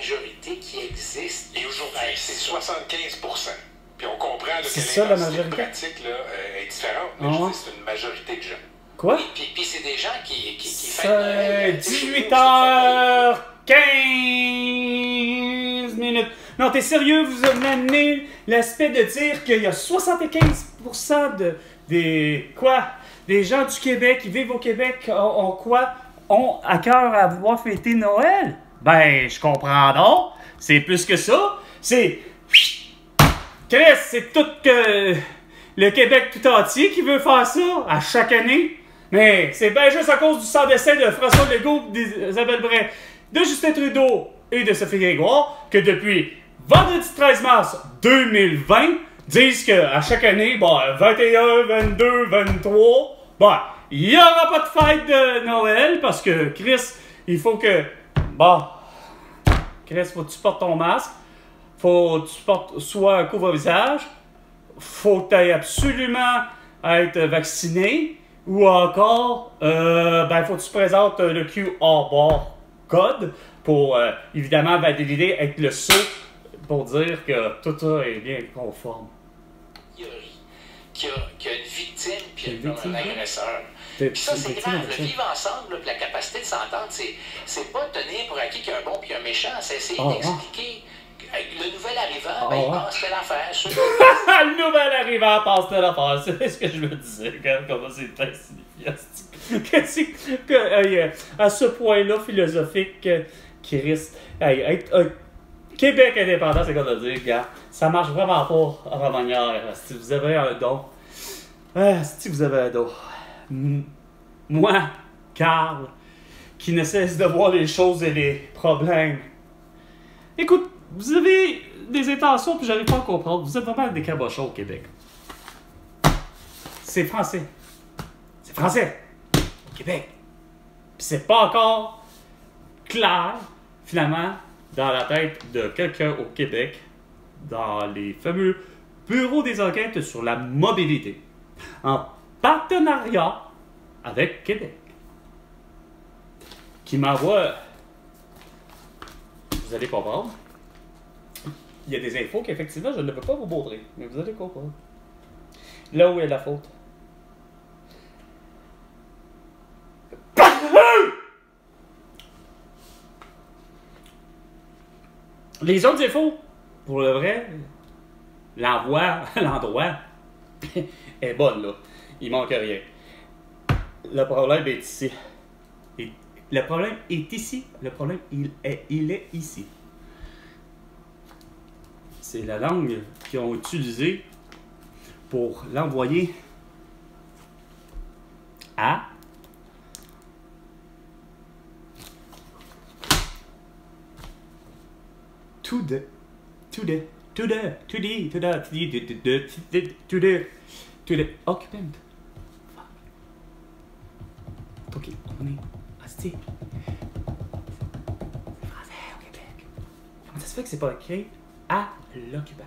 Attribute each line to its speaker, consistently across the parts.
Speaker 1: majorité qui existe.
Speaker 2: Et aujourd'hui, c'est 75%. Puis on comprend là,
Speaker 3: C'est
Speaker 2: que
Speaker 3: ça, la
Speaker 2: l'intensité
Speaker 3: majorité?
Speaker 2: pratique là, est différente, mais
Speaker 3: Ah
Speaker 2: je
Speaker 3: ouais?
Speaker 2: dis c'est une majorité de gens.
Speaker 3: Quoi?
Speaker 1: Puis c'est des gens qui
Speaker 3: C'est
Speaker 1: fêtent Noël.
Speaker 3: 18h15 minutes. Non, t'es sérieux? Vous avez amené l'aspect de dire qu'il y a 75% des gens du Québec qui vivent au Québec ont à cœur à vouloir fêter Noël? Ben, je comprends donc. C'est plus que ça. C'est... Chris, c'est tout que le Québec tout entier qui veut faire ça à chaque année. Mais c'est bien juste à cause du sang d'essai de François Legault, d'Isabelle Bray, de Justin Trudeau et de Sophie Grégoire que depuis vendredi 13 mars 2020 disent qu'à chaque année, 21, 22, 23, il n'y aura pas de fête de Noël parce que Chris, il faut que... Chris, faut que tu portes ton masque. Faut que tu portes soit un couvre-visage, faut que tu ailles absolument être vacciné, ou encore, faut que tu présentes le QR code pour, évidemment, valider avec le sceau pour dire que tout ça est bien conforme.
Speaker 1: Qu'il y a une victime puis
Speaker 3: Une victime,
Speaker 1: un agresseur.
Speaker 3: Puis
Speaker 1: Puis ça, c'est
Speaker 3: une victime,
Speaker 1: grave.
Speaker 3: une
Speaker 1: Le
Speaker 3: victime.
Speaker 1: vivre ensemble, là, puis la capacité de s'entendre, c'est pas tenir pour acquis qu'il y a un bon puis un méchant. C'est essayer d'expliquer. Le nouvel arrivant, il pense telle affaire.
Speaker 3: Le nouvel arrivant pense telle affaire. C'est ce que je me disais. Regarde comment c'est insignifiant. À ce point-là philosophique, Chris, être Québec indépendant, c'est comme de dire, gars, ça marche vraiment pas à ma manière. Si vous avez un don. Si vous avez un don. Moi, Carl, qui ne cesse de voir les choses et les problèmes. Écoute, vous avez des intentions puis j'arrive pas à comprendre. Vous êtes vraiment des cabochons au Québec. C'est français. C'est français. Au Québec. Puis c'est pas encore clair, finalement, dans la tête de quelqu'un au Québec, dans les fameux bureaux des enquêtes sur la mobilité, en partenariat avec Québec, qui m'envoie... Vous allez comprendre. Il y a des infos qu'effectivement, je ne peux pas vous montrer, mais vous allez comprendre. Là où est la faute. Les autres infos, pour le vrai, l'endroit est bonne, là. Il manque rien. Le problème est ici. Le problème est ici. Le problème, il est ici. C'est la langue qu'ils ont utilisée pour l'envoyer à to the occupant. Ok, on est hostie. C'est français au Québec. Comment ça se fait que c'est pas écrit à l'occupant?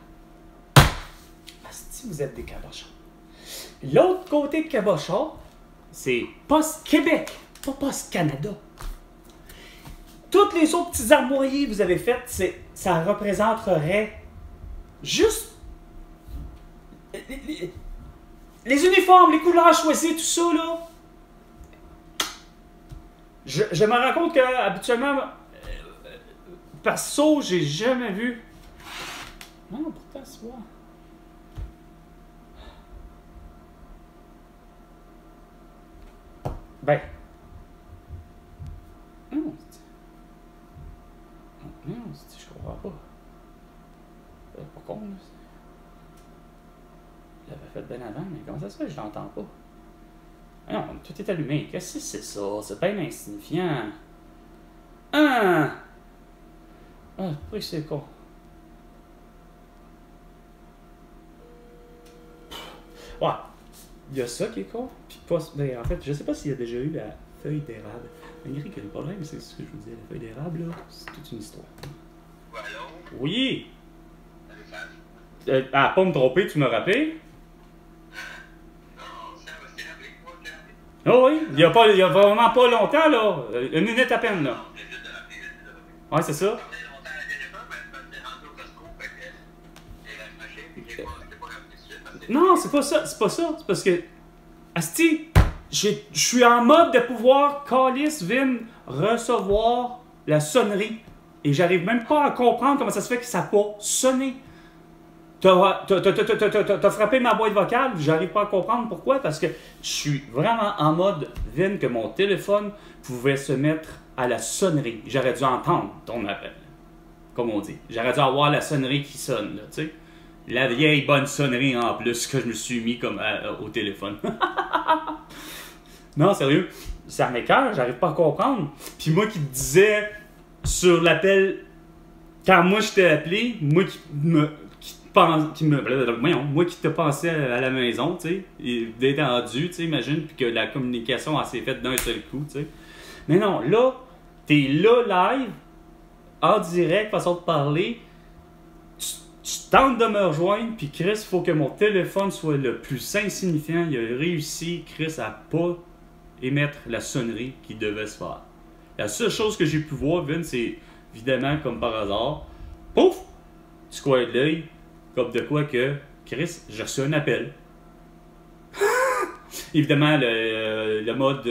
Speaker 3: Hostie, vous êtes des cabochons. L'autre côté de cabochon, c'est Poste Québec, pas Poste Canada. Toutes les autres petits armoyers que vous avez faites, ça représenterait juste les uniformes, les couleurs choisies, tout ça, là. Je me rends compte que habituellement, perso, j'ai jamais vu. Non, pourtant, c'est moi. Ben. Non, je comprends pas. C'est pas con, là. Je l'avais fait bien avant, mais comment ça se fait que je l'entends pas? Non, tout est allumé. Qu'est-ce que c'est ça? C'est bien insignifiant. Ah, pourquoi c'est con? Ouais. Il y a ça qui est con. Puis pas... Ben, en fait, je sais pas s'il y a déjà eu la feuille d'érable. Malgré que le problème, c'est ce que je vous disais, la feuille d'érable, là, c'est toute une histoire.
Speaker 4: Allô?
Speaker 3: Oui!
Speaker 4: Salut,
Speaker 3: Ah, pas me tromper, tu m'as rappelé?
Speaker 4: non, ça va se rappeler quoi, quand?
Speaker 3: Oh oui, il y a vraiment pas longtemps, là. Une minute à peine, là.
Speaker 4: Juste de rappeler.
Speaker 3: Ouais, c'est ça.
Speaker 4: Ça fait longtemps,
Speaker 3: Non, c'est pas ça. C'est parce que, asti, je suis en mode de pouvoir, calice, Vin, recevoir la sonnerie. Et j'arrive même pas à comprendre comment ça se fait que ça n'a pas sonné. T'as frappé ma boîte vocale, j'arrive pas à comprendre pourquoi, parce que je suis vraiment en mode, Vin, que mon téléphone pouvait se mettre à la sonnerie. J'aurais dû entendre ton appel, comme on dit. J'aurais dû avoir la sonnerie qui sonne, là, tu sais. La vieille bonne sonnerie en plus que je me suis mis comme au téléphone. Non, sérieux, ça m'écoeure, j'arrive pas à comprendre. Puis moi qui te disais sur l'appel, quand moi je t'ai appelé, moi qui te pensais à la maison, tu sais, détendu, tu sais, imagine, puis que la communication elle s'est faite d'un seul coup, tu sais. Mais non, là, t'es là live, en direct, façon de parler, tu tentes de me rejoindre, puis Chris, il faut que mon téléphone soit le plus insignifiant. Il a réussi, Chris, à pas émettre la sonnerie qui devait se faire. La seule chose que j'ai pu voir, Vin, c'est évidemment, comme par hasard, pouf, tu coin de l'œil, comme de quoi que, Chris, j'ai reçu un appel. Évidemment, le mode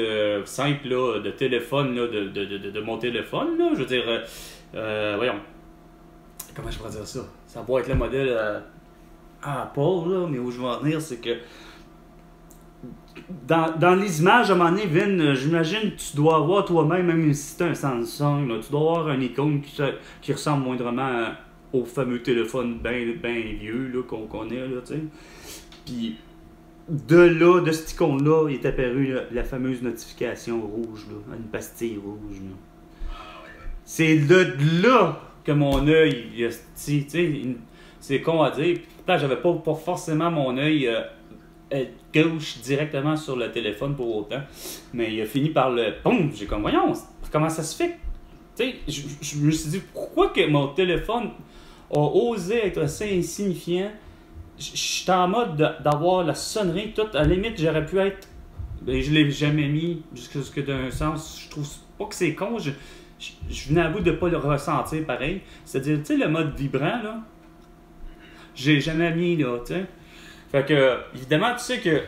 Speaker 3: simple là, de téléphone, là, de mon téléphone, là, je veux dire, voyons, comment je pourrais dire ça? Ça va être le modèle Apple, là, mais où je veux en venir, c'est que dans les images, à un moment donné, Vin, j'imagine que tu dois avoir toi-même, même si c'est un Samsung, là, tu dois avoir un icône qui ressemble moindrement au fameux téléphone bien vieux là, qu'on connaît, là, tu sais. Puis de cet icône-là, il est apparu la fameuse notification rouge, là, une pastille rouge, là. C'est de là que mon œil, tu sais, c'est con à dire. Pourtant, j'avais pas forcément mon œil gauche directement sur le téléphone pour autant. Mais il a fini par le... Boum! J'ai comme, voyons, comment ça se fait? Tu sais, je me suis dit, pourquoi que mon téléphone a osé être assez insignifiant? J'étais en mode d'avoir la sonnerie, tout. À la limite, j'aurais pu être... Ben, je l'ai jamais mis, jusque d'un sens. Je trouve pas que c'est con. Je venais à bout de ne pas le ressentir pareil. C'est-à-dire, tu sais, le mode vibrant, là, j'ai jamais mis, là, tu sais. Fait que, évidemment, tu sais que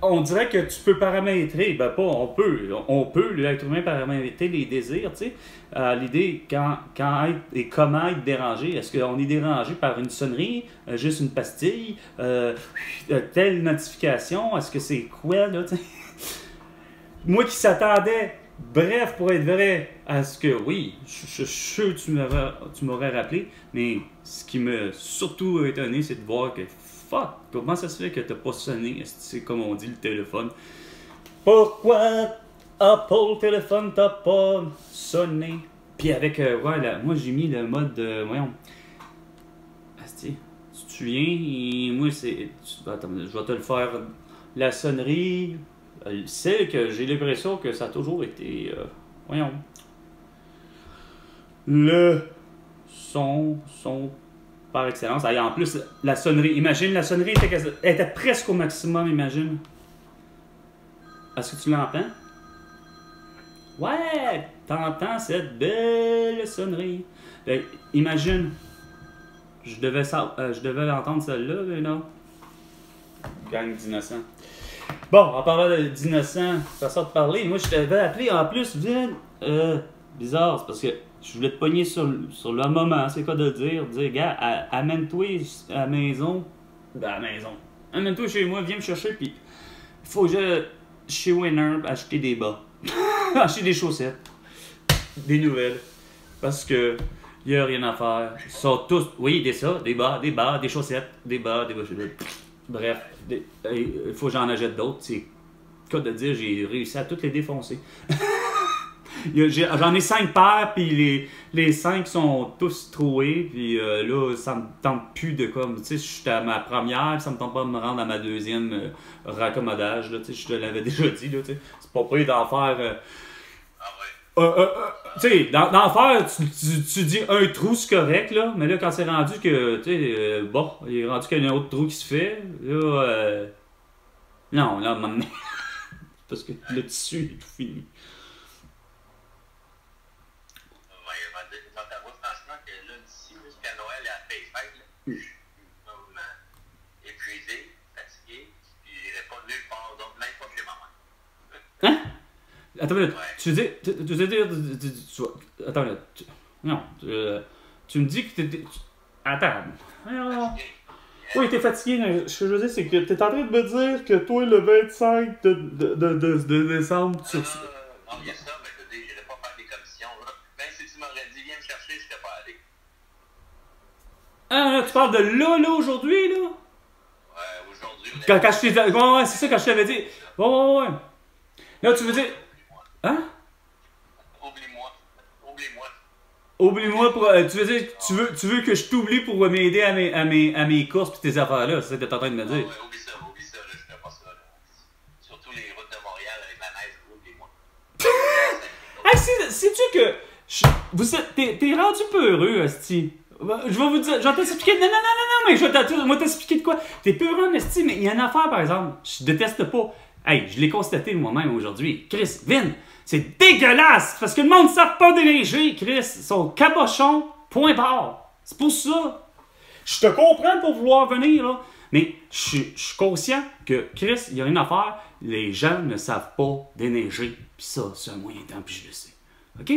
Speaker 3: on dirait que tu peux paramétrer, ben pas, on peut, l'être humain, paramétrer les désirs, tu sais. L'idée, quand être et comment être dérangé. Est-ce qu'on est dérangé par une sonnerie, juste une pastille, telle notification, est-ce que c'est quoi, là, tu sais. Moi qui s'attendais, bref, pour être vrai, à ce que, oui, je suis sûr que tu m'aurais rappelé, mais ce qui m'a surtout étonné, c'est de voir que, fuck, comment ça se fait que t'as pas sonné, c'est comme on dit, le téléphone. Pourquoi Apple téléphone t'as pas sonné? Puis avec, moi j'ai mis le mode, voyons, asti, tu te souviens, moi c'est, attends, je vais te le faire, la sonnerie... C'est que j'ai l'impression que ça a toujours été, voyons, le son par excellence. Et en plus, la sonnerie, imagine, la sonnerie était presque au maximum, imagine. Est-ce que tu l'entends? Ouais, t'entends cette belle sonnerie. Imagine, je devais entendre celle-là, mais non. Gang d'innocents. Bon, en parlant d'innocents, façon de parler, moi je t'avais appelé en plus, Vin, bizarre, c'est parce que je voulais te pogner sur le moment, c'est quoi de dire, gars, amène-toi à la maison, amène-toi chez moi, viens me chercher, puis il faut que j'aille chez Winner acheter des bas, acheter des chaussettes, des nouvelles, parce que il n'y a rien à faire, ils sont tous, oui, des bas, des chaussettes, des bas, bref, il faut que j'en achète d'autres. C'est cas de dire, j'ai réussi à toutes les défoncer. J'en ai 5 paires, puis les 5 sont tous troués, puis là, ça me tente plus de comme, tu sais, je suis à ma première, ça me tente pas de me rendre à ma deuxième raccommodage, là, tu sais, je te l'avais déjà dit, là, tu sais, c'est pas prêt d'en faire... tu sais, d'en faire, tu dis un trou, c'est correct, là, mais là, quand c'est rendu que, tu sais, bon, il est rendu qu'il y a un autre trou qui se fait, là, non, là, maintenant, parce que le tissu est tout fini.
Speaker 4: Franchement, que là, d'ici, jusqu'à Noël et à la fête,
Speaker 3: attends,
Speaker 4: Ouais.
Speaker 3: tu veux dire. Attends, non. Tu me dis que t'étais. Attends. Oui, t'es fatigué. Ce que je veux dire, c'est que t'es en train de me dire que toi, le 25 de décembre, tu.
Speaker 4: Non, il y a ça, mais je veux dire, j'irais pas faire des commissions, là. Même si tu m'aurais dit, viens me chercher, je serais pas allé.
Speaker 3: Ah, tu parles de là, aujourd'hui, là?
Speaker 4: Ouais, aujourd'hui, on est...
Speaker 3: Quand je t'ai. Ouais, c'est ça, quand je t'avais dit. Ouais. Là, tu veux dire. Hein?
Speaker 4: Oublie-moi.
Speaker 3: Oublie-moi pour. Tu veux dire, tu veux que je t'oublie pour m'aider à mes courses pis tes affaires-là, c'est ça que t'es en train de me dire.
Speaker 4: Ouais, oublie ça, là, je ferais pas ça, là. Surtout les routes de Montréal avec la neige, oublie-moi.
Speaker 3: Hey, sais-tu que. T'es rendu peureux, hostie. Je vais vous dire. Je vais t'expliquer. Non, mais je vais t'expliquer de quoi. T'es peureux, hostie, mais il y a une affaire, par exemple. Je déteste pas. Hey, je l'ai constaté moi-même aujourd'hui. Chris, Vin, c'est dégueulasse! Parce que le monde ne sait pas déneiger, Chris. Son cabochon, point barre. C'est pour ça. Je te comprends pour vouloir venir, là. Mais je suis conscient que, Chris, il y a une affaire. Les gens ne savent pas déneiger. Puis ça, c'est un moyen temps, puis je le sais. OK?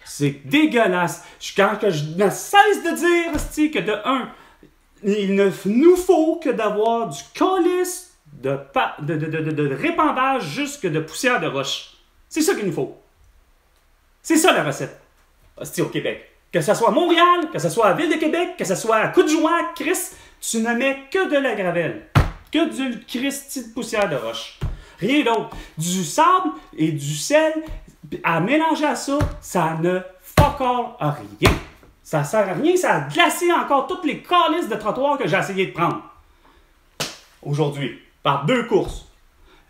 Speaker 3: C'est dégueulasse. Quand je ne cesse de dire, hostie, que de un, il ne nous faut que d'avoir du calice de répandage jusque de poussière de roche. C'est ça qu'il nous faut. C'est ça la recette. Hostie, au Québec. Que ce soit à Montréal, que ce soit à Ville de Québec, que ce soit à Coudjoie, Chris, tu ne mets que de la gravelle. Que du Christi de poussière de roche. Rien d'autre. Du sable et du sel, à mélanger à ça, ça ne fuck all à rien. Ça sert à rien, ça a glacé encore toutes les calices de trottoir que j'ai essayé de prendre. Aujourd'hui. Par 2 courses.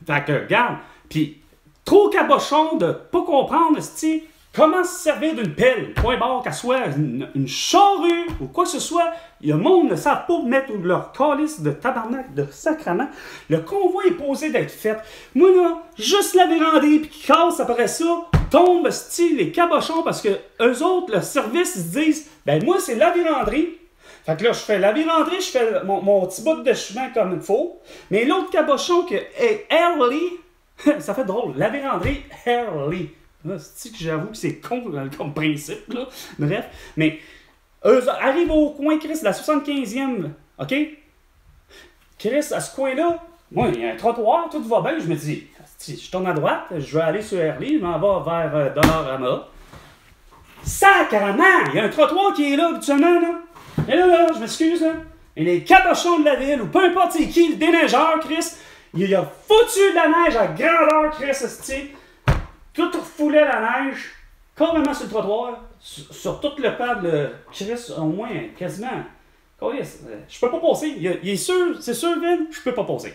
Speaker 3: Fait que, regarde, puis trop cabochon de pas comprendre, c'ti, comment se servir d'une pelle, point barre, qu'elle soit une charrue ou quoi que ce soit. Le monde ne savent pas mettre leur calice de tabarnak, de sacrement. Le convoi est posé d'être fait. Moi, là, juste la vérandée, puis qui casse après ça, tombe, c'ti, les cabochons, parce que eux autres, le service, ils se disent, ben moi, c'est la véranderie. Fait que là, je fais la véranderie, je fais mon petit bout de chemin comme il faut. Mais l'autre cabochon que est Early, ça fait drôle, la véranderie Early. C'est que j'avoue que c'est con comme principe, là. Bref, mais eux arrivent au coin, Chris, la 75e, OK? Chris, à ce coin-là, moi, il y a un trottoir, tout va bien. Je me dis, si je tourne à droite, je vais aller sur Early, je m'en vais vers Dollarama. Sacrement! Il y a un trottoir qui est là, habituellement, là. Et là, je m'excuse, là. Et les cabochons de la ville, ou peu importe c'est qui, le déneigeur, Chris, il a foutu de la neige à grandeur, Chris, esti. Tout refoulait la neige, carrément sur le trottoir, sur tout le pad, Chris, au moins, quasiment. Je peux pas passer. Il est sûr, c'est sûr, Vin, je peux pas passer.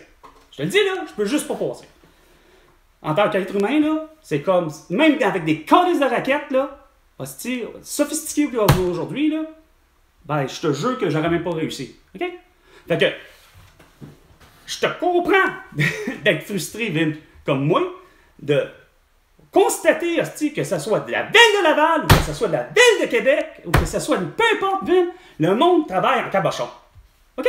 Speaker 3: Je te le dis, là, je peux juste pas passer. En tant qu'être humain, là, c'est comme, même avec des calices de raquettes, là, hostie, sophistiqués aujourd'hui, là, ben, je te jure que j'aurais même pas réussi. OK? Fait que, je te comprends d'être frustré, Vin, comme moi, de constater, hostie, que ce soit de la ville de Laval, ou que ce soit de la ville de Québec, ou que ce soit peu importe, Vin, le monde travaille en cabochon. OK?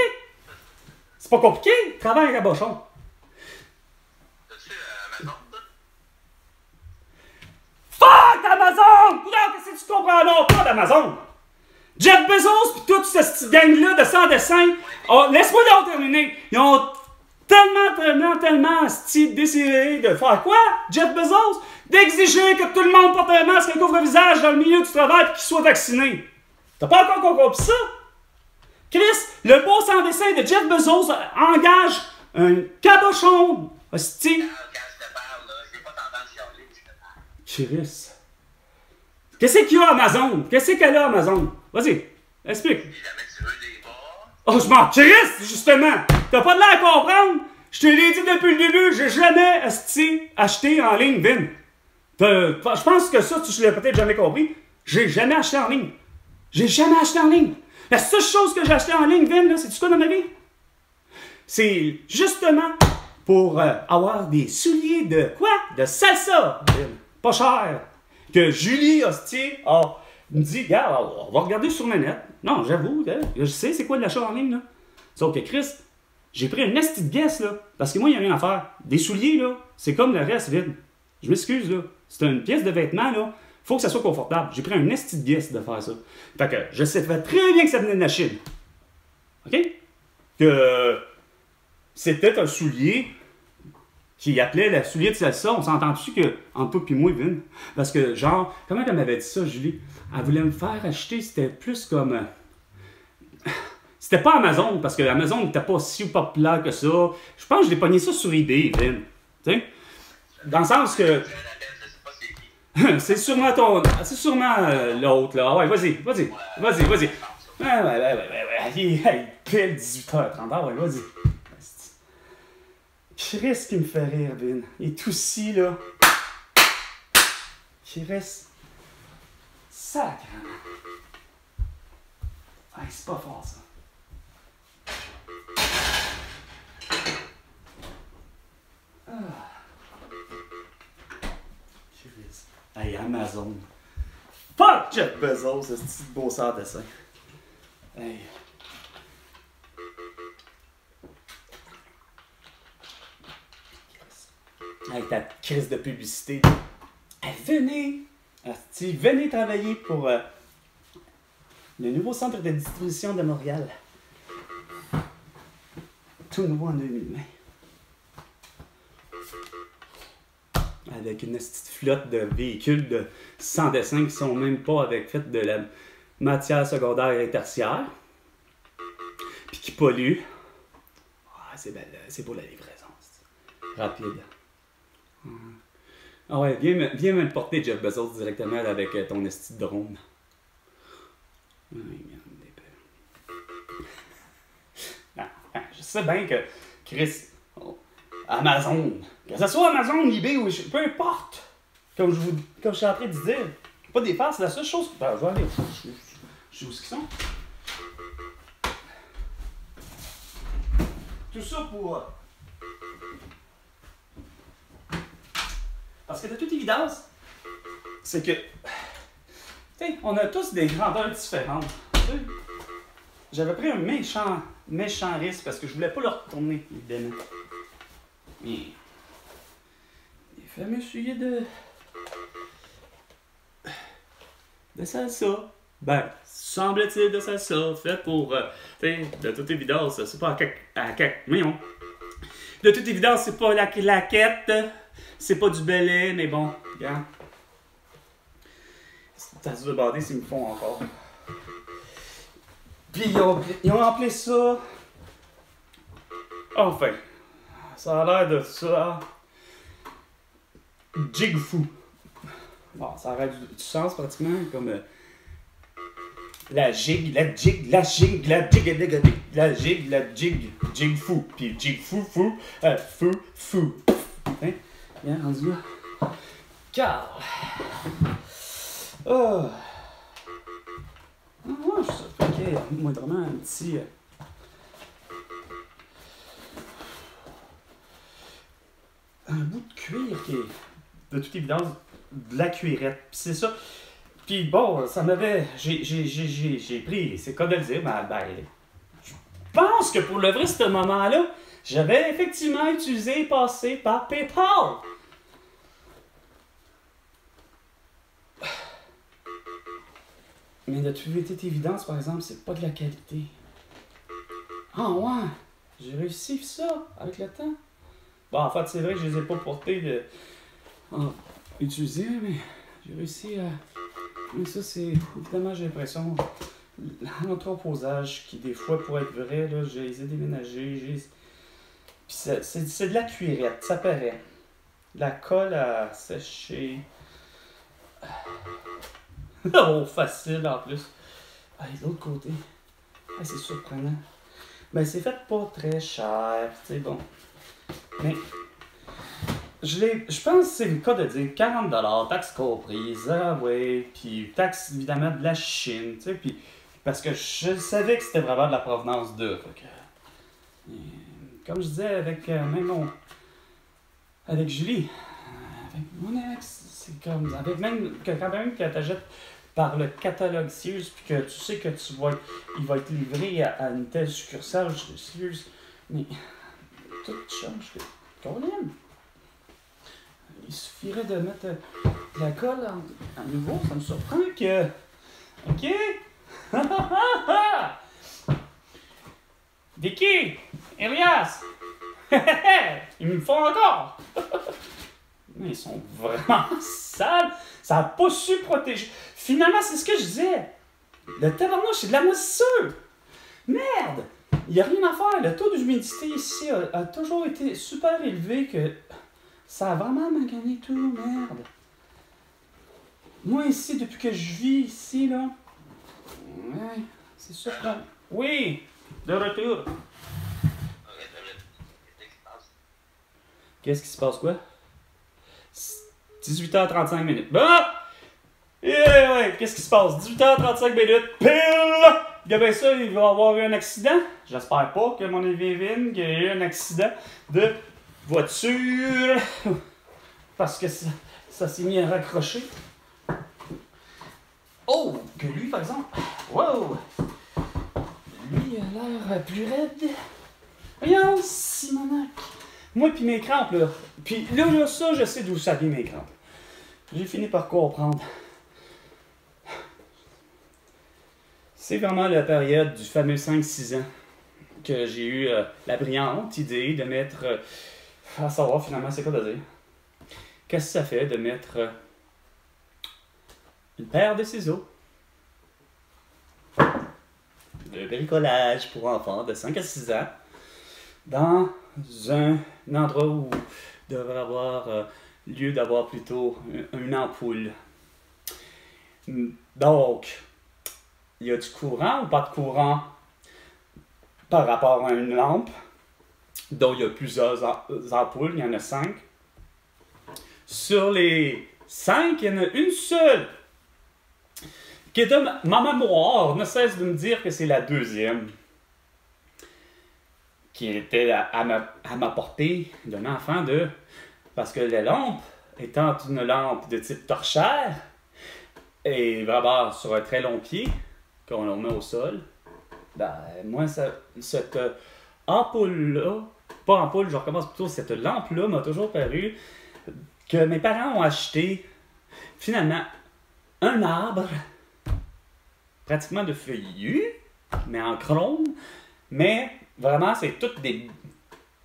Speaker 3: C'est pas compliqué, travaille en cabochon.
Speaker 4: T'as-tu Amazon, toi?
Speaker 3: Fuck Amazon! Non, qu'est-ce que tu comprends là? Pas d'Amazon! Jeff Bezos pis toute cette petite gang-là de sans dessin, oh, laisse-moi donc terminer. Ils ont tellement décidé de faire quoi, Jeff Bezos? D'exiger que tout le monde porte un masque et un couvre-visage dans le milieu du travail et qu'il soit vacciné. T'as pas encore compris ça? Chris, le beau sans dessin de Jeff Bezos engage un cabochon, hostie.
Speaker 4: Quand je te parle, là, je veux pas t'entendre chialer, je te parle.
Speaker 3: Chris. Qu'est-ce qu'il y a Amazon? Qu'est-ce qu'elle a Amazon? Vas-y, explique.
Speaker 4: Si jamais tu veux des bas,
Speaker 3: Oh, je m'en crisse, justement! T'as pas de l'air à comprendre! Je te l'ai dit depuis le début, j'ai jamais acheté en ligne, Vin. Je pense que ça, tu l'as peut-être jamais compris. J'ai jamais acheté en ligne. J'ai jamais acheté en ligne. La seule chose que j'ai acheté en ligne, Vin, c'est-tu quoi dans ma vie? C'est justement pour avoir des souliers de quoi? De salsa, Vin. Pas cher. Que Julie Hostier me dit, regarde, on va regarder sur le net. Non, j'avoue, je sais c'est quoi de l'achat en ligne, là. Sauf que Chris, j'ai pris une nasty de guess, là. Parce que moi, il n'y a rien à faire. Des souliers, là, c'est comme le reste, vide. Je m'excuse, là. C'est une pièce de vêtement, là. Faut que ça soit confortable. J'ai pris un esti de guess de faire ça. Fait que je sais très bien que ça venait de la Chine. OK? Que c'était un soulier qui appelait le soulier de salsa. On s'entend dessus que, entre toi et moi, Vin? Parce que, genre, comment elle m'avait dit ça, Julie? Elle voulait me faire acheter, c'était plus comme... C'était pas Amazon, parce que Amazon n'était pas si populaire que ça. Je pense que je l'ai pogné ça sur eBay, Vin. Tu sais? Dans le sens que... c'est sûrement ton... C'est sûrement l'autre, là. Ouais, vas-y. Ouais. Il est pile 18h30. Ah ouais, vas-y. Chris qui me fait rire, Vin. Il est tout ci, là. Chris. Sacre. Ah, c'est pas fort, ça. Hey, Amazon. Fuck Jeff Bezos, ce petit beau sort de ça. Hey. Avec ta crise de publicité. Hey, venez travailler pour le nouveau centre de distribution de Montréal. Tout nouveau en 2020. Avec une petite flotte de véhicules de sans dessin qui sont même pas fait de la matière secondaire et tertiaire. Puis qui polluent. Ah, c'est beau la livraison. Rapide. Ah ouais, viens me le porter, Jeff Bezos, directement avec ton esti de drone. Je sais bien que Chris... Amazon. Que ce soit Amazon, eBay ou peu importe. Comme je suis en train de dire. Pas des farces, c'est la seule chose. Ben, je vais aller. Je sais où ils sont. Tout ça pour. Parce que de toute évidence, c'est que. Tu sais, on a tous des grandeurs différentes. T'sais. J'avais pris un méchant risque parce que je voulais pas le retourner, évidemment. Mais les fameux souliers de salsa. Ben, semble-t-il de salsa, fait pour, de toute évidence, c'est pas voyons. De toute évidence, c'est pas la claquette, c'est pas du belay, mais bon, regarde. Ça se demander s'ils me font encore. Puis ils ont appelé ça... Enfin... Ça a l'air de ça. Jig Fu. Bon, ça aurait du sens pratiquement comme la jig, Jig Fu. Puis Jig Fu. Hein? Bien, rendu là. Car. Oh. Ah, je sais qu'il y a moindrement un petit. Un bout de cuir qui est, de toute évidence, de la cuirette. Puis c'est ça. Puis bon, ça m'avait... J'ai pris, c'est quoi de le dire, je pense que pour le vrai, ce moment-là, j'avais effectivement passé par PayPal. Mais de toute évidence, par exemple, c'est pas de la qualité. Ah ouais, j'ai réussi ça avec le temps. Bon, en fait, c'est vrai que je les ai pas portés utilisés, mais j'ai réussi à... Mais ça, c'est... Évidemment, j'ai l'impression... L'entreposage, qui des fois, pour être vrai, là, je les ai déménagés, Puis c'est de la cuirette, ça paraît. De la colle à sécher. Oh, facile, en plus. Ah, de l'autre côté. Ah, c'est surprenant. Ben, c'est fait pas très cher, tu sais, bon... Mais, je pense que c'est le cas de dire 40$, taxes comprises, ah ouais, puis taxes évidemment de la Chine, tu sais, puis parce que je savais que c'était vraiment de la provenance d'eux. Comme je disais avec avec Julie, avec mon ex, c'est comme, avec même que tu achètes par le catalogue Sears, puis que tu sais que il va être livré à une telle succursale de Sears, mais... Tout change. Colin! il suffirait de mettre de la colle à nouveau. Ça me surprend que... OK? Vicky! Elias! Ils me font encore! Mais ils sont vraiment sales. Ça n'a pas su protéger. Finalement, c'est ce que je disais. Le tabarnouche, c'est de la moisissure. Merde! Il n'y a rien à faire. Le taux d'humidité ici a toujours été super élevé que ça a vraiment magané tout. Merde. Moi ici, depuis que je vis ici, là... Ouais, c'est surprenant. Oui! De retour. Qu'est-ce qui se passe, quoi? 18h35 minutes. Bon! Ouais, qu'est-ce qui se passe? 18h35 minutes, pile! Il y a bien ça, il va y avoir eu un accident. J'espère pas que mon Evin, qu'il y ait eu un accident de voiture. Parce que ça s'est mis à raccrocher. Oh! Que lui, par exemple. Wow! Lui, il a l'air plus raide. Voyons, Simonac. Moi pis mes crampes, là. Puis là, ça, je sais d'où ça vient, mes crampes. J'ai fini par comprendre. C'est vraiment la période du fameux 5-6 ans que j'ai eu la brillante idée de mettre... à savoir, finalement, c'est quoi de dire? Qu'est-ce que ça fait de mettre une paire de ciseaux de bricolage pour enfants de 5 à 6 ans dans un endroit où devrait avoir lieu d'avoir plutôt une ampoule. Donc, il y a du courant ou pas de courant par rapport à une lampe, dont il y a plusieurs ampoules, il y en a 5. Sur les 5, il y en a une seule qui, de ma mémoire, ne cesse de me dire que c'est la deuxième, qui était à ma portée d'un enfant de... Parce que la lampe, étant une lampe de type torchère, et vraiment sur un très long pied, qu'on la met au sol, ben, moi, cette ampoule-là, pas ampoule, je recommence plutôt, cette lampe-là m'a toujours paru que mes parents ont acheté, finalement, un arbre, pratiquement de feuillus, mais en chrome, mais vraiment, c'est toutes des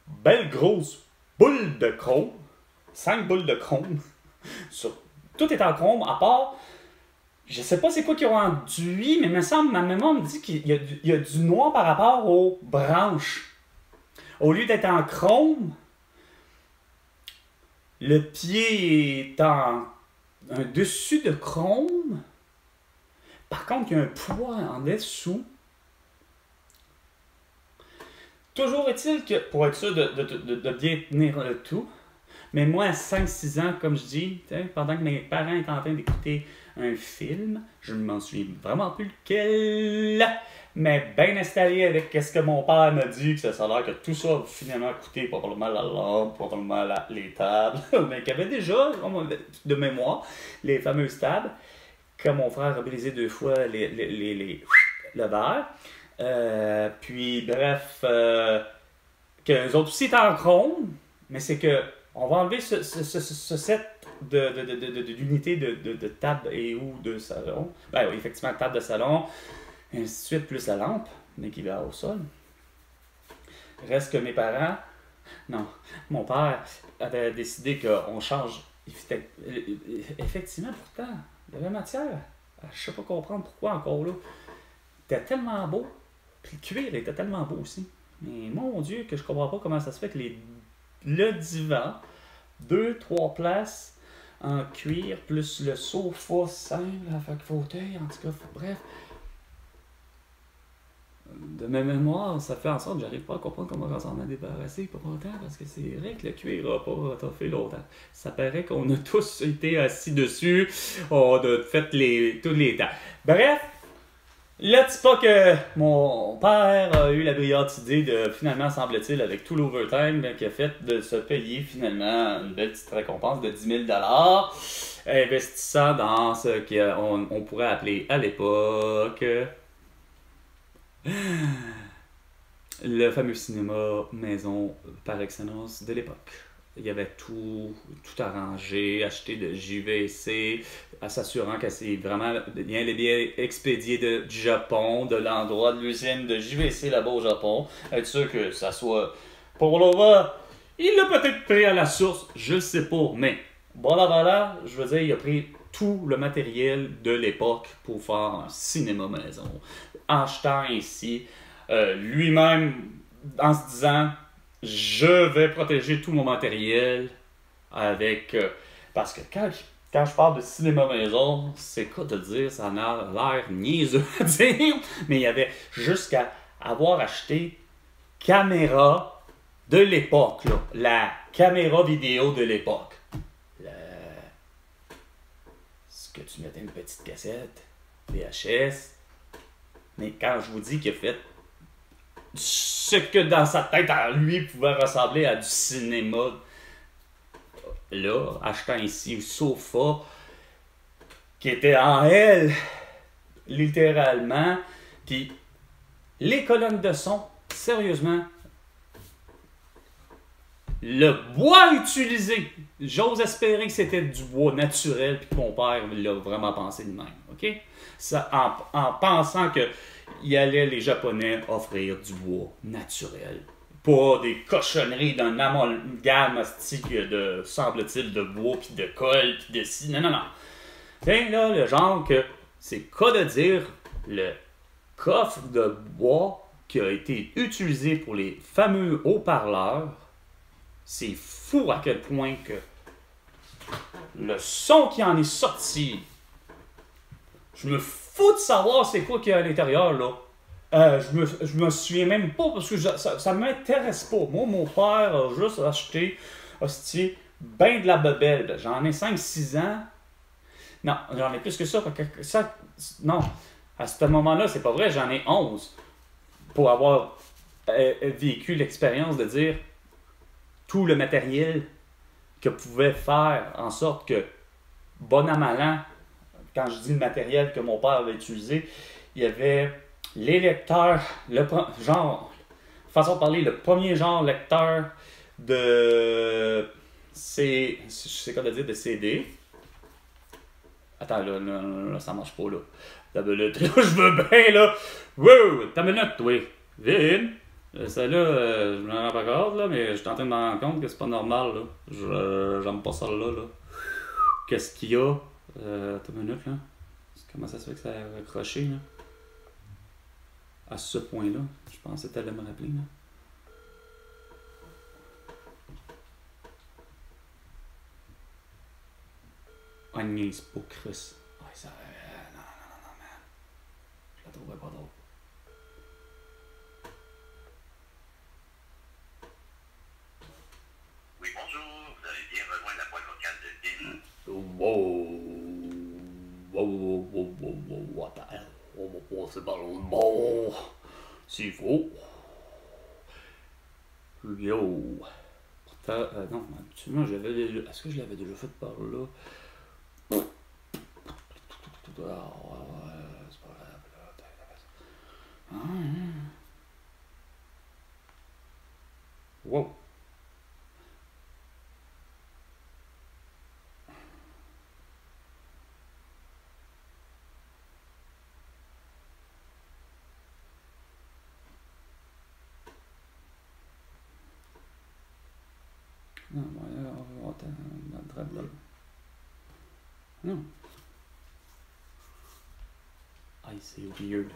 Speaker 3: belles grosses boules de chrome, 5 boules de chrome, tout est en chrome, à part... Je sais pas c'est quoi qu'ils ont enduit, mais il me semble, ma mémoire me dit qu'il y a du noir par rapport aux branches. Au lieu d'être en chrome, le pied est en un dessus de chrome. Par contre, il y a un poids en dessous. Toujours est-il que, pour être sûr de bien tenir le tout, mais moi, à 5-6 ans, comme je dis, pendant que mes parents étaient en train d'écouter un film, je ne m'en souviens vraiment plus lequel, mais bien installé avec ce que mon père m'a dit, que ça a l'air que tout ça a finalement coûté probablement la lampe, probablement les tables, mais qu'il y avait déjà, de mémoire, les fameuses tables, que mon frère a brisé 2 fois le verre. Puis bref, que les autres aussi étaient en chrome, mais c'est que on va enlever ce set d'unités de table et ou de salon. Ben oui, effectivement, table de salon, et ainsi de suite, plus la lampe, mais qui va au sol. Reste que mes parents, non, mon père avait décidé qu'on change. Effectivement, pourtant, il y avait matière. Je sais pas comprendre pourquoi encore là. Il était tellement beau, puis le cuir était tellement beau aussi. Mais mon Dieu, que je comprends pas comment ça se fait que le divan, 2-3 places en cuir, plus le sofa simple, avec fauteuil, en tout cas, bref. De ma mémoire, ça fait en sorte que j'arrive pas à comprendre comment on s'en a débarrassé pour longtemps, parce que c'est vrai que le cuir n'a pas toffé longtemps. Ça paraît qu'on a tous été assis dessus, on a fait tous les temps. Bref, là, dis pas que mon père a eu la brillante idée de, finalement, semble-t-il, avec tout l'overtime qu'il a fait, de se payer finalement une belle petite récompense de 10 000 $, investissant dans ce qu'on pourrait appeler à l'époque le fameux cinéma maison par excellence de l'époque. il avait tout arrangé, acheté de JVC, en s'assurant que c'est vraiment bien expédié du Japon, de l'endroit de l'usine de JVC là-bas au Japon. Être sûr que ça soit pour l'over. Il l'a peut-être pris à la source, je ne sais pas, mais voilà, je veux dire, il a pris tout le matériel de l'époque pour faire un cinéma maison. En achetant ainsi, lui-même, en se disant, je vais protéger tout mon matériel avec... parce que quand je parle de cinéma maison, c'est quoi de dire, ça a l'air niaiseux à dire, mais il y avait jusqu'à avoir acheté caméra de l'époque, là, la caméra vidéo de l'époque. Ce que tu mettais une petite cassette, VHS, mais quand je vous dis qu'il a fait ce que dans sa tête à lui pouvait ressembler à du cinéma, là, achetant ici le sofa qui était en L, littéralement, puis les colonnes de son, sérieusement, le bois utilisé, j'ose espérer que c'était du bois naturel puis que mon père l'a vraiment pensé de même, ok? Ça, en pensant que il allait les Japonais offrir du bois naturel, pas des cochonneries d'un amalgame de, semble-t-il, de bois puis de colle puis de ci, non. Ben là, le genre que c'est cas de dire le coffre de bois qui a été utilisé pour les fameux haut-parleurs. C'est fou à quel point que le son qui en est sorti, je me fous de savoir c'est quoi qu'il y a à l'intérieur, là. Je me souviens même pas parce que ça m'intéresse pas. Moi, mon père a juste acheté, hostie, ben de la bebelle. J'en ai 5-6 ans. Non, j'en ai plus que ça. Non, à ce moment-là, c'est pas vrai, j'en ai 11. Pour avoir vécu l'expérience de dire tout le matériel que pouvait faire en sorte que, bon an mal an, quand je dis le matériel que mon père avait utilisé, il y avait les lecteurs, façon de parler, le premier genre lecteur de c'est quoi de dire de CD. Attends, là, ça marche pas, là. T'as une minute, là, je veux bien, là. Wow, t'as une minute, oui. Vite. Celle-là, je me rends pas compte, là, mais je suis en train de me rendre compte que c'est pas normal, là. J'aime pas celle-là, là. Qu'est-ce qu'il y a? Attends une minute, là. Comment ça se fait que ça a accroché, là? À ce point-là. Je pensais que t'allais me rappeler, là. Ah, niaise pas, Chris. Ah, ça... non, man. Je la trouvais pas drôle.
Speaker 4: Oui, bonjour. Vous avez bien rejoint la boîte vocale de Denis.
Speaker 3: What the hell? C'est pas l'autre bon. C'est faux. Yo. Pourtant, non, absolument, est-ce que je l'avais déjà fait par là? C'est pas grave, là. Wow. Non, on va attendre là. Non. Aïe, c'est weird.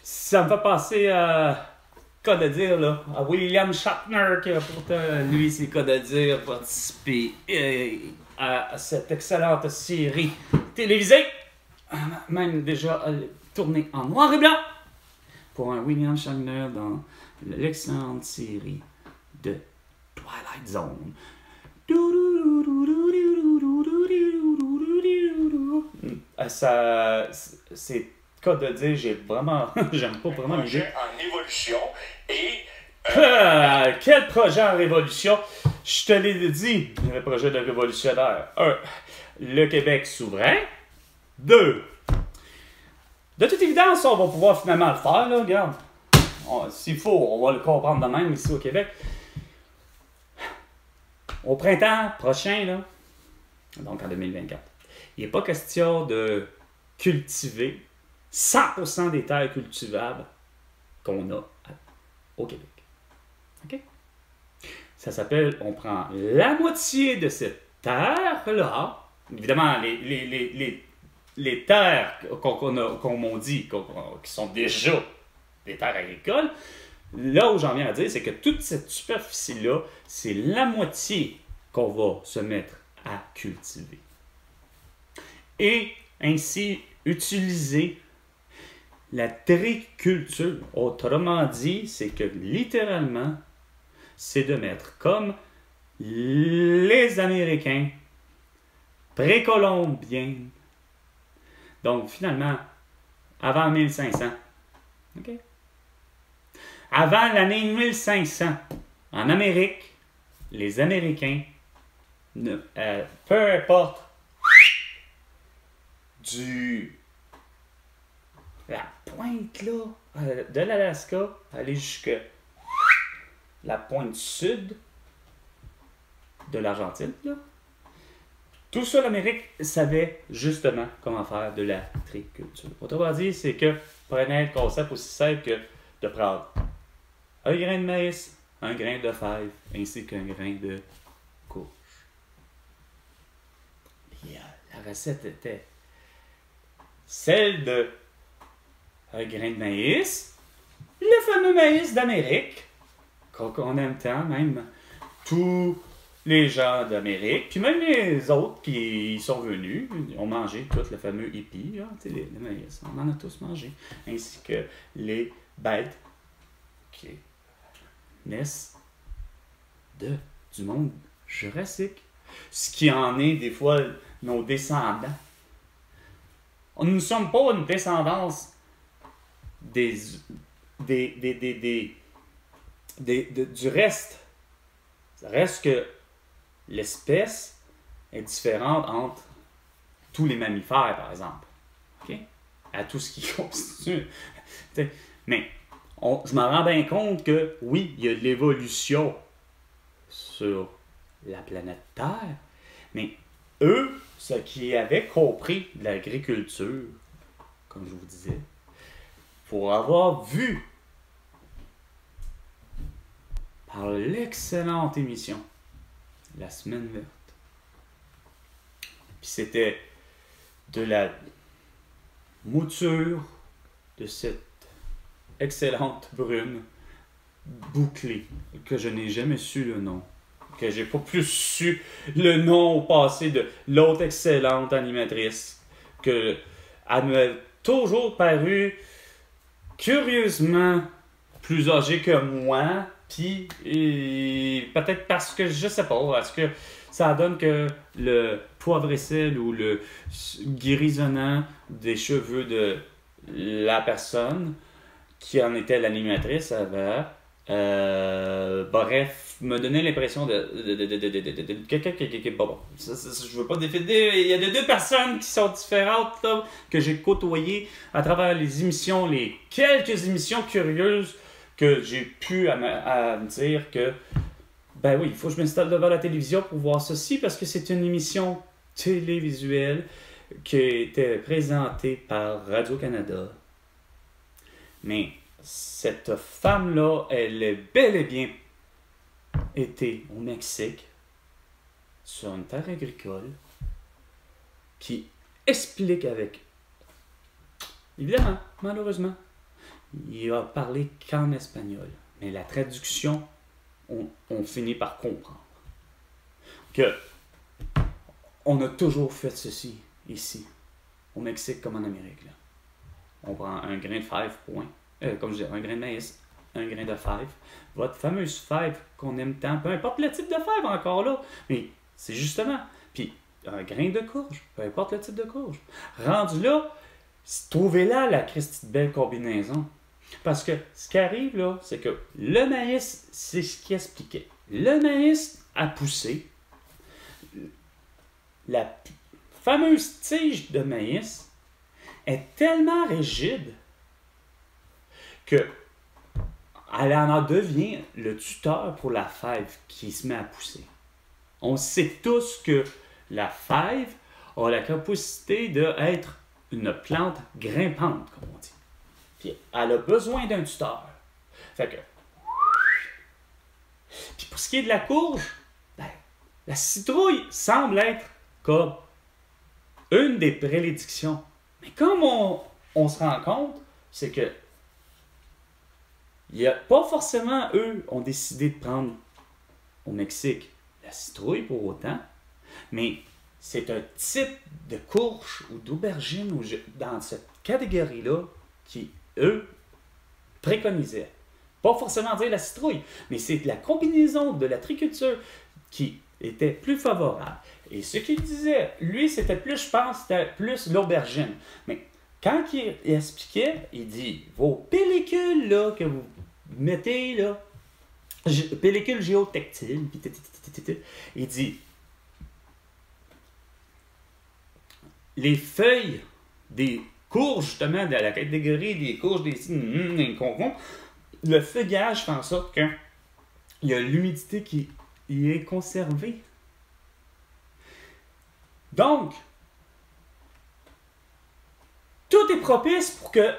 Speaker 3: Ça me fait penser à cas de dire, là, à William Shatner, qui a pourtant, lui, c'est cas de dire, participé à cette excellente série télévisée, même déjà tournée en noir et blanc, pour un William Shatner dans l'excellente série de Twilight Zone. Ça, c'est cas de dire, j'aime pas vraiment
Speaker 2: les projet en évolution et
Speaker 3: quel projet en révolution? Je te l'ai dit, le projet de révolutionnaire. 1. Le Québec souverain. 2. De toute évidence, on va pouvoir finalement le faire, là, regarde. S'il faut, on va le comprendre de même ici au Québec. au printemps prochain, là, donc en 2024, il n'est pas question de cultiver 100% des terres cultivables qu'on a au Québec. OK? Ça s'appelle, on prend la moitié de cette terre-là. Évidemment, les terres qu'on m'a dit, qui sont déjà des terres agricoles, là où j'en viens à dire, c'est que toute cette superficie-là, c'est la moitié qu'on va se mettre à cultiver. Et ainsi utiliser la triculture. Autrement dit, c'est que littéralement, c'est de mettre comme les Américains précolombiens. Donc finalement, avant 1500. OK? Avant l'année 1500, en Amérique, les Américains, peu importe la pointe là, de l'Alaska, aller jusqu'à la pointe sud de l'Argentine, là. Tout ça, l'Amérique savait justement comment faire de la triculture. Autrement dit, c'est que prenez le concept aussi simple que de prendre un grain de maïs, un grain de fève, ainsi qu'un grain de courge. Et, la recette était celle de un grain de maïs, le fameux maïs d'Amérique, qu'on aime tant, même tous les gens d'Amérique, puis même les autres qui sont venus, ont mangé tout le fameux hippie, le maïs, on en a tous mangé, ainsi que les bêtes qui naissent du monde jurassique, ce qui en est des fois nos descendants. Nous ne sommes pas une descendance du reste. Ça reste que l'espèce est différente entre tous les mammifères, par exemple. OK? À tout ce qui constitue. Mais je me rends bien compte que, oui, il y a de l'évolution sur la planète Terre, mais eux, ce qui avaient compris de l'agriculture, comme je vous disais, pour avoir vu par l'excellente émission La Semaine Verte, puis c'était de la mouture de cette excellente brune bouclée, que je n'ai jamais su le nom, que j'ai pas plus su le nom au passé de l'autre excellente animatrice, que elle m'a toujours paru curieusement plus âgée que moi, puis peut-être parce que, je sais pas, parce que ça donne que le poivre et sel ou le grisonnant des cheveux de la personne qui en était l'animatrice avant, bref, me donnait l'impression de quelqu'un qui... Bon, je veux pas définir. Il y a deux personnes qui sont différentes là, que j'ai côtoyées à travers les émissions, les quelques émissions curieuses que j'ai pu à me dire que ben oui, il faut que je m'installe devant la télévision pour voir ceci parce que c'est une émission télévisuelle qui était présentée par Radio-Canada. Mais cette femme-là, elle est bel et bien été au Mexique, sur une terre agricole, qui explique avec... Évidemment, malheureusement, il a parlé qu'en espagnol. Mais la traduction, on finit par comprendre. Que on a toujours fait ceci, ici, au Mexique comme en Amérique. Là. On prend un grain de fève, point. Comme je disais, un grain de maïs, un grain de fève. Votre fameuse fève qu'on aime tant, peu importe le type de fève encore là, mais c'est justement, puis un grain de courge, peu importe le type de courge. Rendu là, trouvez-là la Christie de belle combinaison. Parce que ce qui arrive là, c'est que le maïs, c'est ce qui expliquait. Le maïs a poussé. La fameuse tige de maïs est tellement rigide que elle en devient le tuteur pour la fève qui se met à pousser. On sait tous que la fève a la capacité d'être une plante grimpante, comme on dit. Puis elle a besoin d'un tuteur. Fait que... Puis pour ce qui est de la courge, ben, la citrouille semble être comme une des prédictions. Mais comme on se rend compte, c'est que il n'y a pas forcément, eux, ont décidé de prendre au Mexique la citrouille pour autant, mais c'est un type de courge ou d'aubergine dans cette catégorie-là qui, eux, préconisaient. Pas forcément dire la citrouille, mais c'est la combinaison de la triculture qui était plus favorable. Et ce qu'il disait, lui, c'était plus, je pense, c'était plus l'aubergine. Mais quand il expliquait, il dit, vos pellicules là, que vous mettez là, pellicules géotactiles, il dit, les feuilles des courges, justement, de la catégorie des courges, des concombres, le feuillage fait en sorte qu'il y a l'humidité qui y est conservée. Donc, tout est propice pour que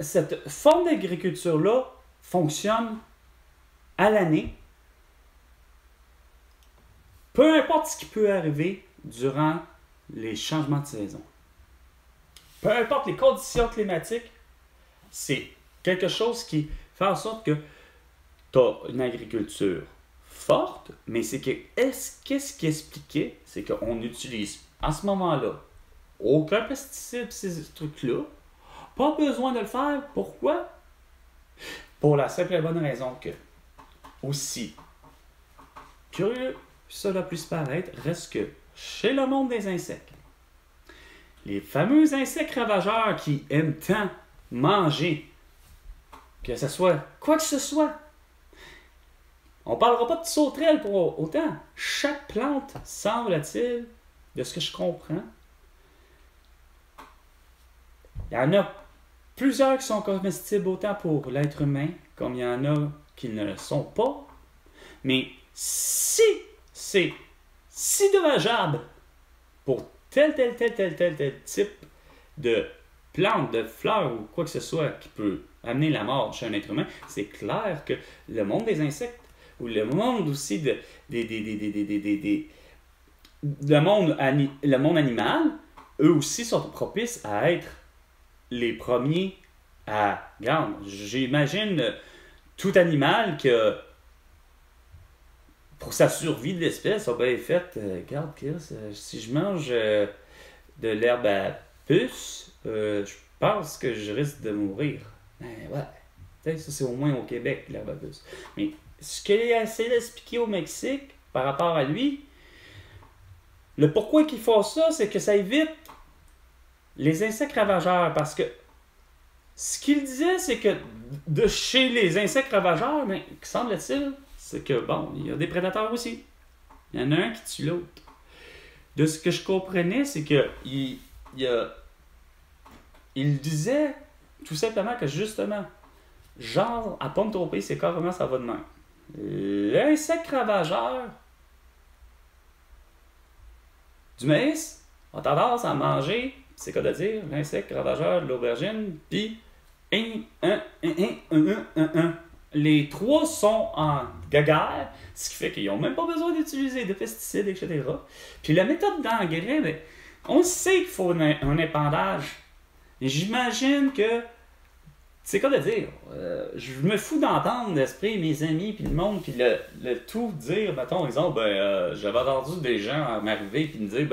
Speaker 3: cette forme d'agriculture-là fonctionne à l'année, peu importe ce qui peut arriver durant les changements de saison. Peu importe les conditions climatiques, c'est quelque chose qui fait en sorte que tu as une agriculture forte, mais c'est que qu'est-ce qui expliquait, c'est qu'on n'utilise à ce moment-là aucun pesticide, ces trucs-là. Pas besoin de le faire. Pourquoi? Pour la simple et bonne raison que, aussi curieux cela puisse paraître, reste que chez le monde des insectes, les fameux insectes ravageurs qui aiment tant manger, que ce soit quoi que ce soit, on ne parlera pas de sauterelles pour autant. Chaque plante, semble-t-il, de ce que je comprends, il y en a plusieurs qui sont comestibles autant pour l'être humain, comme il y en a qui ne le sont pas. Mais si c'est si dommageable pour tel type de plante, de fleur ou quoi que ce soit qui peut amener la mort chez un être humain, c'est clair que le monde des insectes ou le monde aussi le monde animal, eux aussi sont propices à être les premiers à... Regarde, j'imagine tout animal que pour sa survie de l'espèce a bien fait, regarde Chris, si je mange de l'herbe à puce, je pense que je risque de mourir. Ben ouais, peut-être ça c'est au moins au Québec l'herbe à puce. Mais ce qu'il a essayé d'expliquer au Mexique par rapport à lui, le pourquoi qu'ils font ça, c'est que ça évite les insectes ravageurs. Parce que ce qu'il disait, c'est que de chez les insectes ravageurs, mais semble-t-il, c'est que bon, il y a des prédateurs aussi. Il y en a un qui tue l'autre. De ce que je comprenais, c'est que il disait tout simplement que justement, genre, à pomme tropée, c'est carrément ça va de même. L'insecte ravageur du maïs a tendance à manger, c'est quoi de dire, l'insecte ravageur de l'aubergine, puis les trois sont en guerre, ce qui fait qu'ils n'ont même pas besoin d'utiliser de pesticides, etc. Puis la méthode d'engrais, ben, on sait qu'il faut un épandage. Et j'imagine que, c'est quoi de dire, je me fous d'entendre l'esprit, mes amis, puis le monde, puis le tout dire, mettons, exemple, j'avais entendu des gens m'arriver puis me dire,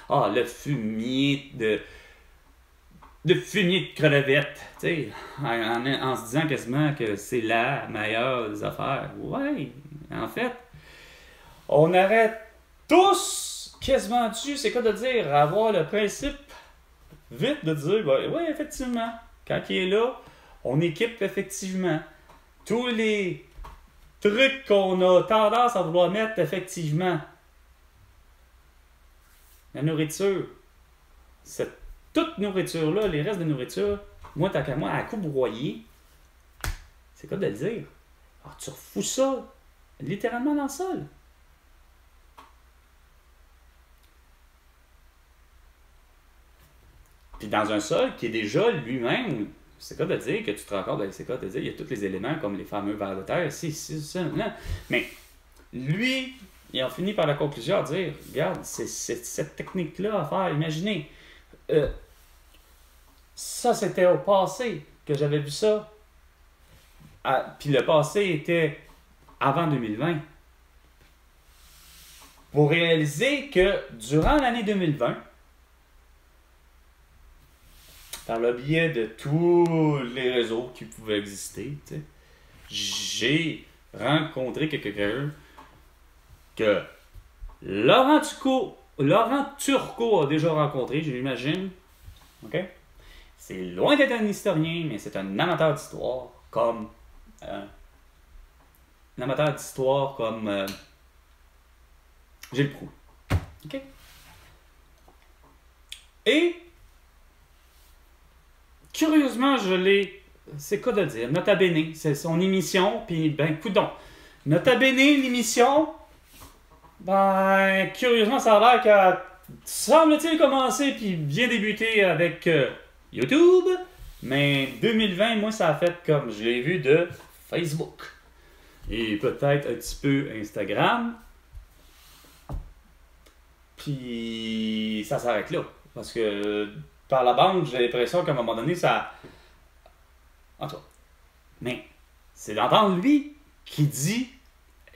Speaker 3: le fumier de crevettes, tu sais, en se disant quasiment que c'est la meilleure des affaires. Ouais, en fait, on aurait tous quasiment dû, c'est quoi de dire, avoir le principe vite de dire, oui, effectivement, quand il est là, on équipe effectivement tous les trucs qu'on a tendance à vouloir mettre effectivement. La nourriture, toute nourriture-là, les restes de nourriture, moi, tant qu'à moi, à coup broyé, c'est quoi de le dire? Alors, tu refous ça littéralement dans le sol. Puis dans un sol qui est déjà lui-même, c'est quoi de dire que tu te rends compte, c'est quoi de dire, il y a tous les éléments comme les fameux vers de terre, ça, non. Mais lui, il a fini par la conclusion à dire, regarde, c'est cette technique-là à faire, imaginez. Ça, c'était au passé que j'avais vu ça. Puis le passé était avant 2020. Pour réaliser que durant l'année 2020, par le biais de tous les réseaux qui pouvaient exister, j'ai rencontré quelqu'un que Laurent Turcot a déjà rencontré, je l'imagine. OK? C'est loin d'être un historien, mais c'est un amateur d'histoire comme... Gilles Proulx. OK? Et... curieusement, je l'ai... C'est quoi de dire? Nota Bene, c'est son émission, puis ben, coudonc. Nota Bene, l'émission... Ben, curieusement, ça a l'air qu'elle semble-t-il commencer puis bien débuter avec YouTube, mais 2020, moi, ça a fait comme je l'ai vu de Facebook. Et peut-être un petit peu Instagram. Puis ça s'arrête là. Parce que par la bande, j'ai l'impression qu'à un moment donné, ça... En tout cas. Mais c'est d'entendre lui qui dit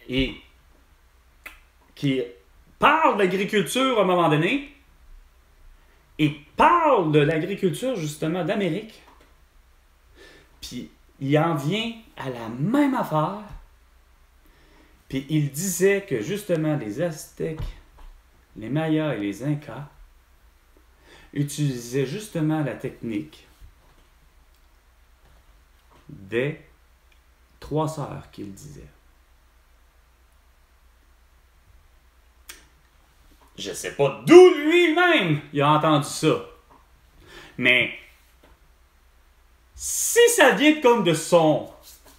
Speaker 3: et qui parle d'agriculture à un moment donné et parle de l'agriculture justement d'Amérique. Puis il en vient à la même affaire. Puis il disait que justement les Aztèques, les Mayas et les Incas utilisaient justement la technique des 3 sœurs qu'il disait. Je sais pas d'où lui-même il a entendu ça. Mais si ça vient comme de son...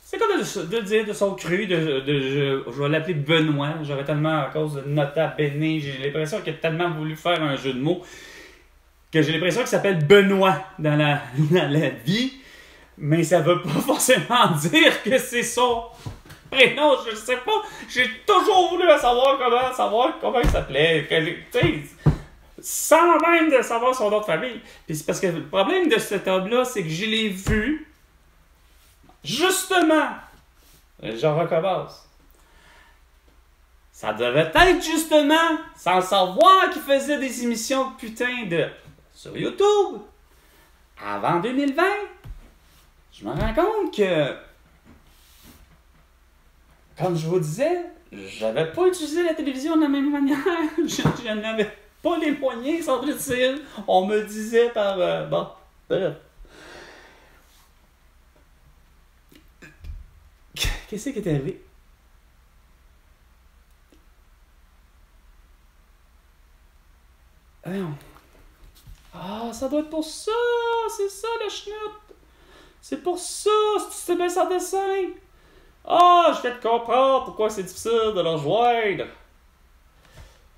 Speaker 3: C'est quoi de dire de son cru, je vais l'appeler Benoît. J'aurais tellement, à cause de Nota Bene, j'ai l'impression qu'il a tellement voulu faire un jeu de mots que j'ai l'impression qu'il s'appelle Benoît dans la vie. Mais ça veut pas forcément dire que c'est son... prénom, je sais pas. J'ai toujours voulu savoir comment il s'appelait. Sans même de savoir son nom de famille. Puis c'est parce que le problème de cet homme-là, c'est que je l'ai vu. Justement. J'en recommence. Ça devait être justement, sans savoir qu'il faisait des émissions de putain de... sur YouTube. Avant 2020. Je me rends compte que... comme je vous disais, j'avais pas utilisé la télévision de la même manière. Je n'avais pas les moyens, semble-t-il. On me disait par... bon, bref. Qu'est-ce qui est arrivé? Ah, ça doit être pour ça! C'est ça, la chenoute! C'est pour ça! C'est bien sans dessin! Ah, je viens de comprendre pourquoi c'est difficile de le rejoindre.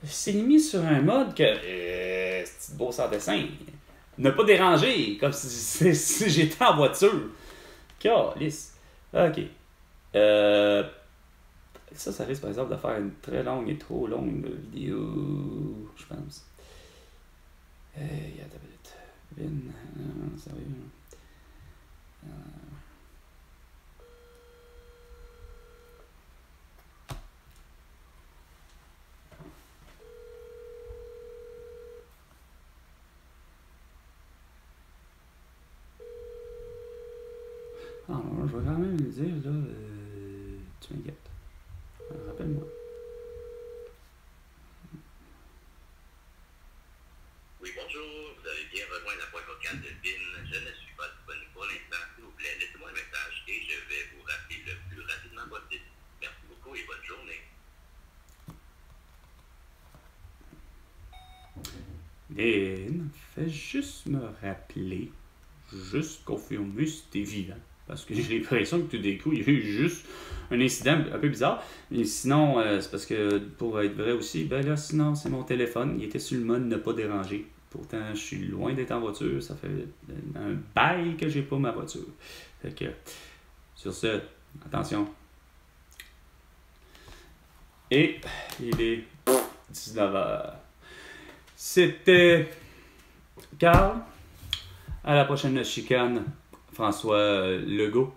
Speaker 3: C'est mis sur un mode que c'est beau sans dessin. Ne pas déranger, comme si j'étais en voiture. Calice. Ok. Ça risque par exemple de faire une très longue et trop longue vidéo, je pense. Attends une minute. Sérieux. Alors, je vais quand même lui dire, là, tu m'inquiètes. Rappelle-moi.
Speaker 4: Oui, bonjour, vous avez bien rejoint la boîte vocale de Vin. Je ne suis pas disponible pour l'instant. S'il vous plaît, laissez-moi un message et je vais vous rappeler le plus rapidement possible. Merci beaucoup et bonne journée.
Speaker 3: Vin, fais juste me rappeler, juste confirmer si t'es vivant. Parce que j'ai l'impression que tout d'un coup, il y a eu juste un incident un peu bizarre. Mais sinon, c'est parce que, pour être vrai aussi, ben là, sinon, c'est mon téléphone. Il était sur le mode ne pas déranger. Pourtant, je suis loin d'être en voiture. Ça fait un bail que j'ai pas ma voiture. Fait que, sur ce, attention. Et il est 19h. C'était Carl. À la prochaine chicane, François Legault.